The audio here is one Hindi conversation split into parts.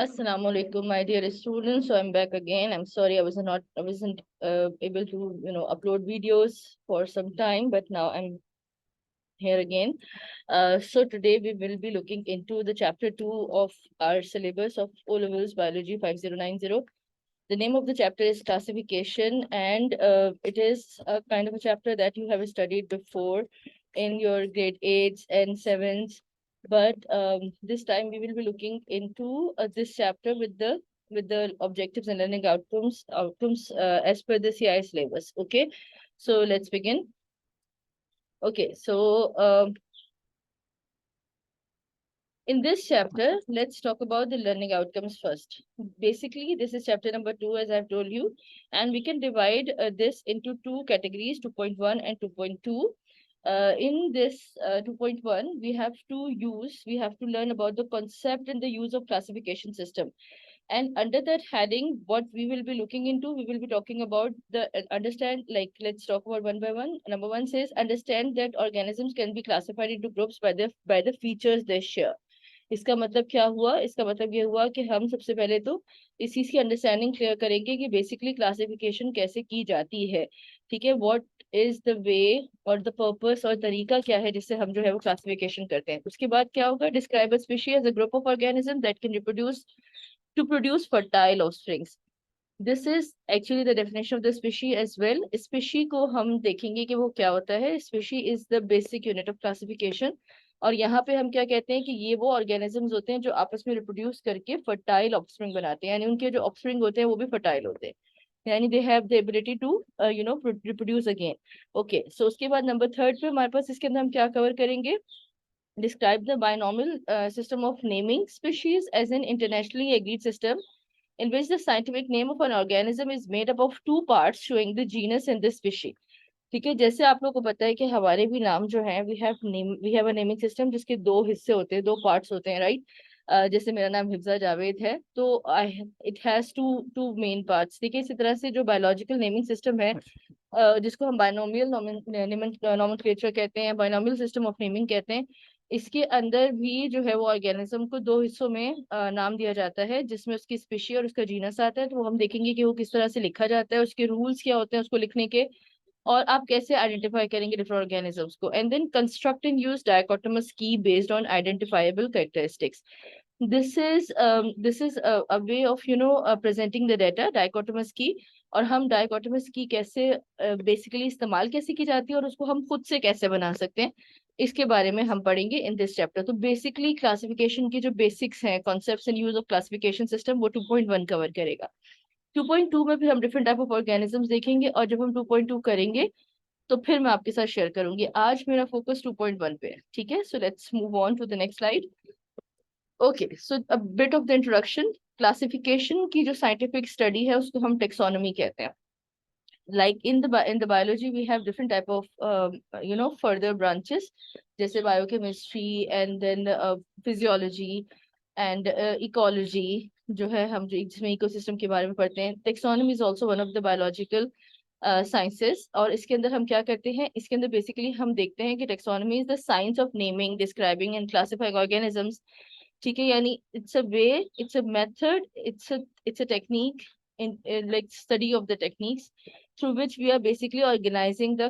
Assalamu alaikum, my dear students. So I'm back again. I'm sorry I wasn't able to upload videos for some time, but now I'm here again. So today we will be looking into the chapter 2 of our syllabus of O Levels Biology 5090. The name of the chapter is classification, and it is a kind of a chapter that you have studied before in your grade 8s and 7s. But this time we will be looking into this chapter with the objectives and learning outcomes as per the CI syllabus. Okay, so let's begin. Okay, so in this chapter, let's talk about the learning outcomes first. Basically, this is chapter number 2, as I've told you, and we can divide this into two categories, 2.1 and 2.2. In this 2.1, we have to learn about the concept and the use of classification system. And under that heading, what we will be looking into, we will be talking about the understand, like, let's talk about one by one. Number one says, understand that organisms can be classified into groups by the features they share. इसका मतलब क्या हुआ? इसका मतलब ये हुआ कि हम सबसे पहले तो इस चीज की अंडरस्टैंडिंग क्लियर करेंगे कि बेसिकली क्लासिफिकेशन कैसे की जाती है। ठीक है, व्हाट इज द वे और द पर्पस और तरीका क्या है जिससे हम जो है वो क्लासिफिकेशन करते हैं। उसके बाद क्या होगा? Describe a species as a group of organism that can reproduce to produce fertile offsprings. This is actually the definition of the species as well. Species को हम देखेंगे कि वो क्या होता है। Species is the basic unit of classification. और यहाँ पे हम क्या कहते हैं कि ये वो ऑर्गेनिजम्स होते हैं जो आपस में रिप्रोड्यूस करके फर्टाइल ऑफस्प्रिंग बनाते हैं, यानी उनके जो ऑफस्प्रिंग होते हैं वो भी फर्टाइल होते हैं, यानी they have the ability to reproduce again. Okay, so उसके बाद नंबर थर्ड पे हमारे पास इसके अंदर हम क्या कवर करेंगे? Describe the binomial system of naming species as an internationally agreed system in which the scientific name of an organism is made up of two parts showing the genus and the species. ठीक है, जैसे आप लोगों को पता है कि हमारे भी नाम जो हैं we have a naming system जिसके दो हिस्से होते हैं, दो पार्ट्स होते हैं, राइट? जैसे मेरा नाम हिफ्जा जावेद है, तो I it has two two main parts. ठीक है, इसी तरह से जो बायोलॉजिकल नेमिंग सिस्टम है, जिसको हम बायनोमियल नोमेनक्लेचर कहते हैं, बायनोमियल सिस्टम ऑफ नेमिंग कहते हैं, इसके अंदर भी जो है वो ऑर्गेनिज्म को दो हिस्सों में नाम दिया जाता है, जिसमें उसकी स्पीशी और उसका जीनस आता है। तो वो हम देखेंगे कि वो किस तरह से लिखा जाता है, उसके रूल्स क्या होते हैं उसको लिखने के, और आप कैसे आइडेंटिफाई करेंगे डिफरेंट ऑर्गेनिजम्स को। And then construct and use dichotomous key based on identifiable characteristics. this is a way of presenting the data, dichotomous key। और हम dichotomous key कैसे बेसिकली इस्तेमाल कैसे की जाती है और उसको हम खुद से कैसे बना सकते हैं, इसके बारे में हम पढ़ेंगे इन दिस चैप्टर। तो बेसिकली क्लासिफिकेशन की जो बेसिक्स हैं, concepts and use of classification system, वो 2.1 कवर करेगा। 2.2 में फिर हम डिफरेंट टाइप ऑफ ऑर्गेनिजम्स देखेंगे, और जब हम 2.2 करेंगे तो फिर मैं आपके साथ शेयर करूंगी। आज मेरा फोकस 2.1 पे है। ठीक है, so let's move on to the next slide. Okay, so a bit of the introduction. Classification की जो साइंटिफिक स्टडी है उसको हम टेक्सोनॉमी कहते हैं। Like in the biology we have different type of further branches, जैसे biochemistry and then physiology and ecology, जो है हम जो जिसमें इकोसिस्टम के बारे में पढ़ते हैं। Taxonomy is also one of the biological sciences. और इसके अंदर हम क्या करते हैं? इसके अंदर बेसिकली हम देखते हैं कि taxonomy is the science of naming, describing and classifying organisms. ठीक है, यानी it's a way, it's a method, it's a technique in like study of the techniques through which we are basically organizing the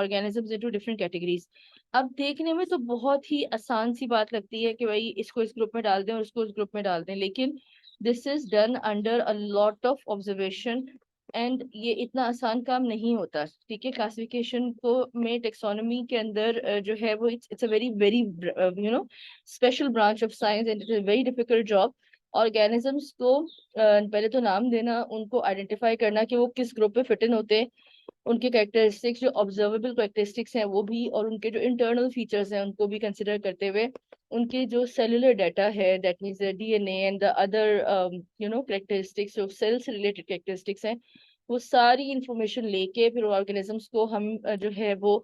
organisms into different categories। अब देखने में तो बहुत ही आसान सी बात लगती है कि भाई इसको इस ग्रुप में डाल दें और इसको उस ग्रुप में डाल दें, लेकिन this is done under a lot of observation, and ये इतना आसान काम नहीं होता। ठीक है, क्लासिफिकेशन को में टेक्सोनॉमी के अंदर जो है वो it's a very very special branch of science and it's a very difficult job. Organisms को पहले तो नाम देना, उनको आइडेंटिफाई करना कि वो किस ग्रुप पे फिट इन होते हैं, उनके कैरेक्टरिस्टिक्स जो ऑब्जर्वेबल कैरेक्टरिस्टिक्स हैं वो भी, और उनके जो इंटरनल फीचर्स हैं उनको भी कंसिडर करते हुए, उनके जो सेलुलर डाटा है, that means the DNA and the other characteristics, जो सेल से रिलेटेड कैरेक्टरिस्टिक्स हैं, वो सारी इंफॉर्मेशन लेके फिर ऑर्गेनिजम्स को हम जो है वो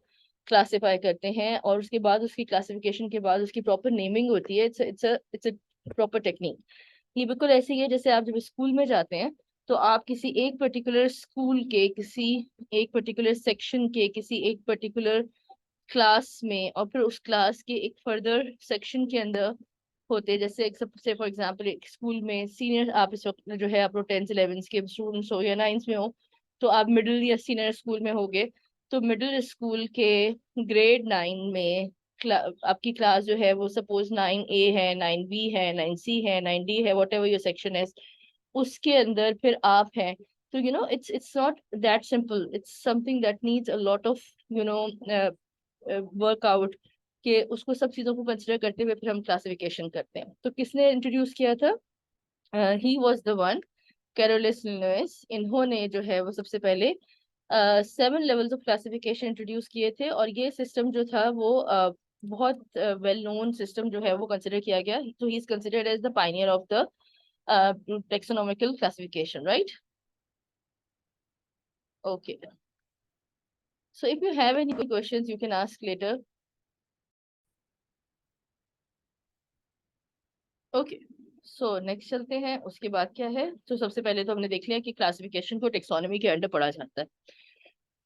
क्लासीफाई करते हैं। और उसके बाद उसकी क्लासिफिकेशन के बाद उसकी प्रॉपर नेमिंग होती है। It's a proper technique. ये बिल्कुल ऐसे ही है जैसे आप जब स्कूल में जाते हैं तो आप किसी एक पर्टिकुलर स्कूल के, किसी एक पर्टिकुलर सेक्शन के, किसी एक पर्टिकुलर क्लास में, और फिर उस क्लास के एक फर्दर सेक्शन के अंदर होते, जैसे से फॉर एग्जांपल एक स्कूल में सीनियर, आप इस वक्त जो है आप 10th 11th के स्टूडेंट्स हो या 9th में हो, तो आप मिडिल या सीनियर स्कूल में होगे। तो मिडिल स्कूल के ग्रेड 9 में आपकी क्लास जो है वो सपोज 9A है, 9B है, 9C है, 9D है, वट एवर योर सेक्शन है, उसके अंदर फिर आप हैं। तो it's not that simple, it's something that needs a lot of you know workout, कि उसको सब चीजों को कंसिडर करते हुए फिर हम क्लासिफिकेशन करते हैं। तो किसने इंट्रोड्यूस किया था? He was the one, Carolus Linnaeus. इन्होंने जो है वो सबसे पहले 7 लेवल्स ऑफ क्लासिफिकेशन इंट्रोड्यूस किए थे, और ये सिस्टम जो था वो बहुत वेल नोन सिस्टम जो है वो कंसिडर किया गया। तो he is considered as the pioneer of the taxonomical classification, right? Okay. So if you have any questions, you can ask later. Okay. So next चलते हैं, उसके बाद क्या है? तो सबसे पहले तो हमने देख लिया कि क्लासिफिकेशन को टेक्सोनॉमी के अंडर पढ़ा जाता है।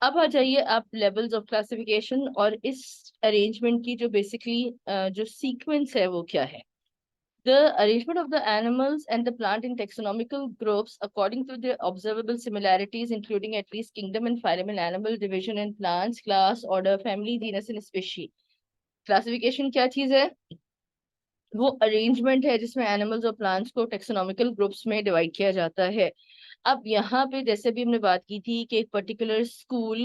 अब आ जाइए आप लेवल्स ऑफ क्लासिफिकेशन, और इस अरेंजमेंट की जो बेसिकली जो सीक्वेंस है वो क्या है। The arrangement of the animals and the plant in taxonomical groups according to their observable similarities, including at least kingdom and phylum in animal, division in plants, class, order, family, genus and species. Classification क्या चीज है? वो अरेंजमेंट है जिसमें एनिमल्स और प्लांट्स को टेक्सोनॉमिकल ग्रुप्स में डिवाइड किया जाता है। अब यहाँ पे जैसे भी हमने बात की थी कि एक पर्टिकुलर स्कूल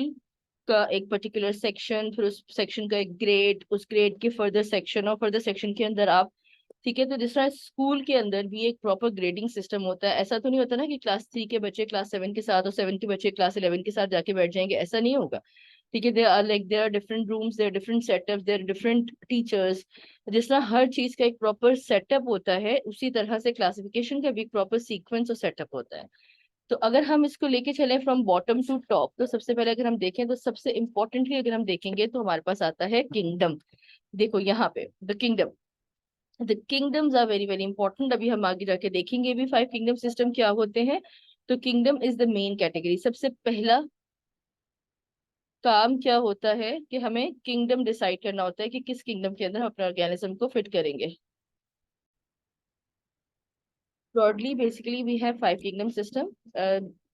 का एक पर्टिकुलर सेक्शन, फिर उस सेक्शन का एक ग्रेड, उस ग्रेड के फर्दर सेक्शन, और फर्दर सेक्शन के अंदर आप, ठीक है। तो जिस तरह स्कूल के अंदर भी एक प्रॉपर ग्रेडिंग सिस्टम होता है, ऐसा तो नहीं होता ना कि क्लास 3 के बच्चे क्लास 7 के साथ और 7 के बच्चे क्लास 11 के साथ जाके बैठ जाएंगे, ऐसा नहीं होगा। ठीक है, there are different rooms, there different setups, there different teachers. जिस तरह हर चीज का एक प्रॉपर सेटअप होता है, उसी तरह से क्लासिफिकेशन का भी एक प्रॉपर सीक्वेंस और सेटअप होता है। तो अगर हम इसको लेके चले फ्रॉम बॉटम टू टॉप, तो सबसे पहले अगर हम देखें तो सबसे इंपॉर्टेंटली अगर हम देखेंगे तो हमारे पास आता है किंगडम। देखो यहाँ पे the kingdoms are very very important. अभी हम आगे जाके देखेंगे भी 5 किंगडम सिस्टम क्या होते हैं। तो kingdom is the main category. सबसे पहला काम क्या होता है कि हमें किंगडम डिसाइड करना होता है कि किस किंगडम के अंदर हम अपने ऑर्गेनिज्म को फिट करेंगे। Broadly basically we have 5 kingdom system.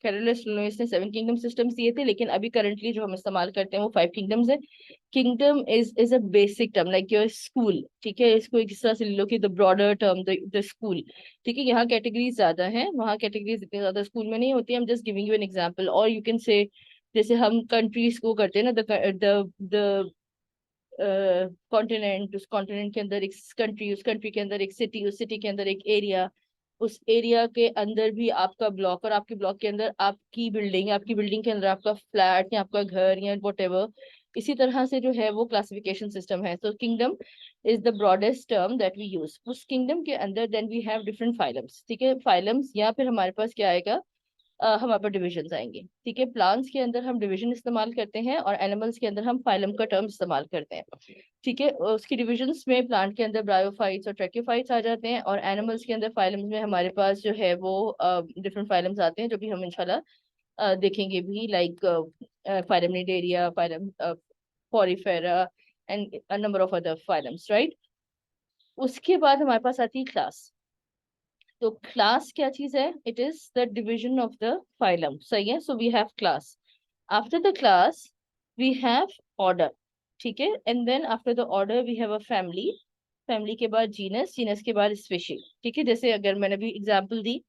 Carolus Linnaeus ने 7 किंगडम सिस्टम्स दिए थे, लेकिन अभी करंटली जो हम इस्तेमाल करते हैं वो 5 किंगडम्स है। Kingdom is a basic term like your school, ठीक है। इसको इस तरह से ले लो कि the broader term, the school, ठीक है। यहाँ कैटेगरीज ज्यादा है, वहाँ कैटेगरीज इतनी ज्यादा स्कूल में नहीं होती। I am just giving you an example, और यू कैन से जैसे हम कंट्रीज को करते हैं ना, द कॉन्टिनेंट, उस कॉन्टिनेंट के अंदर एक कंट्री, उस कंट्री के अंदर एक सिटी, उस सिटी के अंदर एक एरिया, उस एरिया के अंदर भी आपका ब्लॉक, और आपके ब्लॉक के अंदर आपकी बिल्डिंग, आपकी बिल्डिंग के अंदर आपका फ्लैट या आपका घर या वट एवर। इसी तरह से जो है वो क्लासिफिकेशन सिस्टम है। तो kingdom is the broadest term that we use. उस किंगडम के अंदर then we have different phylums, ठीक है। फाइलम्स या फिर हमारे पास क्या आएगा, हमारे पास डिविजन आएंगे, ठीक है। प्लांट्स के अंदर हम डिवीजन इस्तेमाल करते हैं, और एनिमल्स के अंदर हम फाइलम का टर्म इस्तेमाल करते हैं, ठीक है। उसकी डिविजन्स में प्लांट के अंदर ब्रायोफाइट्स और ट्रैक्योफाइट्स आ जाते हैं, और एनिमल्स के अंदर फाइलम्स में हमारे पास जो है वो डिफरेंट फाइलम्स आते हैं, जो भी हम इंशाल्लाह देखेंगे भी, like phylum cnidaria, phylum porifera and a number of other phylums, right. उसके बाद हमारे पास आती है क्लास। तो क्लास क्या चीज है? It is the division of the phylum, सही है। So we have class, after the class we have order, ठीक है। And then after the order we have a family, family के बाद जीनस, जीनस के बाद स्पीशीज, ठीक है। जैसे अगर मैंने भी एग्जांपल दी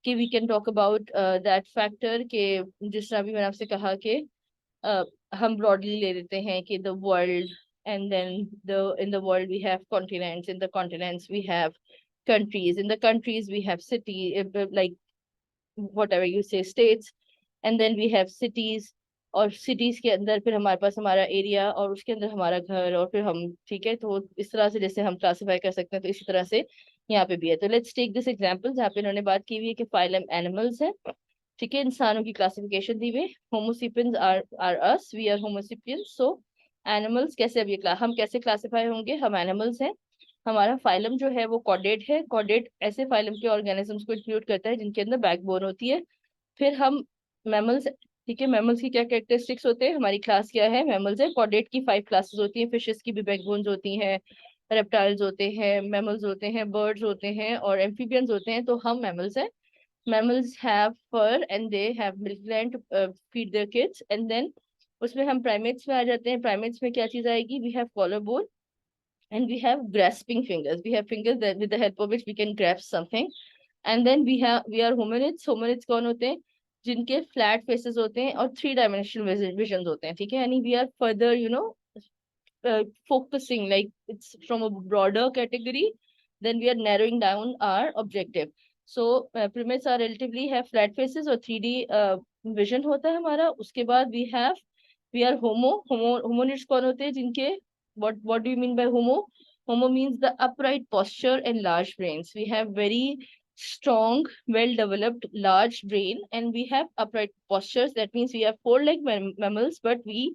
कि we can talk about that factor, के जिस तरह भी मैंने आपसे कहा कि uh, हम ब्रॉडली ले लेते हैं कि the world, and then in the world we have continents, in the continents we have countries, in the countries we have city, like whatever you say, states, and then we have cities, और cities के अंदर फिर हमारे पास हमारा एरिया, और उसके अंदर हमारा घर, और फिर हम, ठीक है। तो इस तरह से जैसे हम क्लासिफाई कर सकते हैं, तो इसी तरह से यहाँ पे भी है। तो लेट्स टेक दिस एग्जांपल जहाँ पे इन्होंने बात की हुई है कि फाइलम एनिमल्स है, ठीक है। इंसानों की क्लासिफिकेशन दी हुई, homo sapiens are us, we are homo sapiens. So animals कैसे, अब ये हम कैसे क्लासिफाई होंगे? हम एनिमल्स हैं, हमारा फाइलम जो है वो कॉर्डेट है। कॉर्डेट ऐसे फाइलम के ऑर्गेनिजम्स को इंक्लूड करता है जिनके अंदर बैकबोन होती है। फिर हम मैमल्स, ठीक है। मैमल्स की क्या कैरेक्टरिस्टिक्स होते हैं? हमारी क्लास क्या है? मैमल्स है। कॉर्डेट की 5 क्लासेस होती हैं, फिशेस की भी बैकबोन्स होती हैं, रेप्टाइल्स होते हैं, मैमल्स होते हैं, बर्ड्स होते हैं और एम्फीबियंस होते हैं, तो हम मैमल्स हैं। Mammals have fur and they have milk gland to feed their kids, and then उसमें हम primates में आ जाते हैं। primates में क्या चीज आएगी? We have collarbone and we have grasping fingers. We have fingers that with the help of which we can grasp something. And then we are hominids. Hominids कौन होते हैं? जिनके flat faces होते हैं और 3 dimensional visions होते हैं, ठीक है? यानी we are further, focusing, like it's from a broader category, then we are narrowing down our objective. So primates are relatively have flat faces और 3D vision होता है हमारा। उसके बाद we are homonids कौन होते हैं? जिनके what do you mean by homo means the upright posture and large brains. We have very strong, well developed large brain, and we have upright postures. That means we have four leg mammals, but we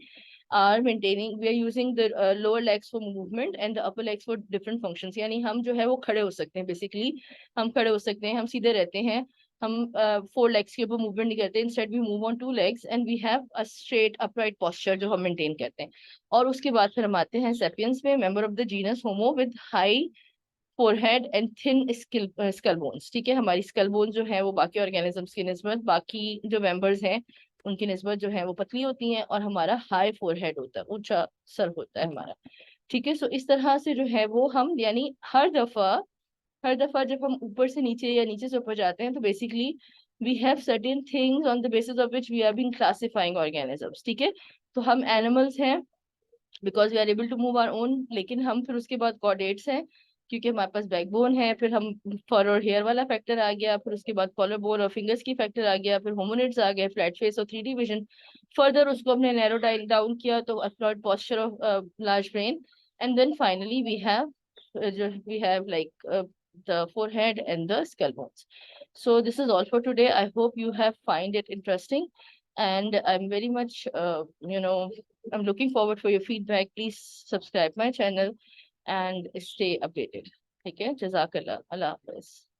are using the lower legs for movement and the upper legs for different functions. यानी हम जो है वो खड़े हो सकते हैं, बेसिकली हम खड़े हो सकते हैं, हम सीधे रहते हैं, हम 4 legs के ऊपर मूवमेंट नहीं करते। Instead we move on 2 legs and we have a straight upright posture जो हम मेंटेन करते हैं। और उसके बाद फिर हम आते हैं सेपियंस में, member of the genus homo with high forehead and thin skull bones. ठीक है, हमारी स्कल बोन जो है वो बाकी ऑर्गेनिजम्स की निस्बत, बाकी जो मेंबर्स हैं उनकी निस्बत जो है वो पतली होती हैं, और हमारा हाई फोरहेड होता है, ऊंचा सर होता है हमारा। ठीक है, सो इस तरह से जो है वो हम, यानी हर दफा जब हम ऊपर से नीचे या नीचे से ऊपर जाते हैं, तो basically we have certain things on the basis of which we are being classifying organisms. ठीक है, तो हम एनिमल्स हैं because we are able to move our own, लेकिन हम फिर उसके बाद कॉर्डेट्स हैं क्योंकि हमारे पास बैकबोन है, फिर हम फर और हेयर वाला फैक्टर आ गया, फिर उसके बाद कॉलर बोन और फिंगर्स की फैक्टर आ गया, फिर होमोनिड्स आ गए, फ्लैट फेस और 3D विजन। फर्दर उसको हमने नैरो डाउन किया तो अफ्लॉइड posture of large brain, and then finally we have like the forehead and the skull bones. So this is all for today. I hope you have find it interesting, and I'm very much I'm looking forward for your feedback. Please subscribe my channel and stay updated. ठीक है, जज़ाकल्लाह, अल्लाह हाफ़िज़।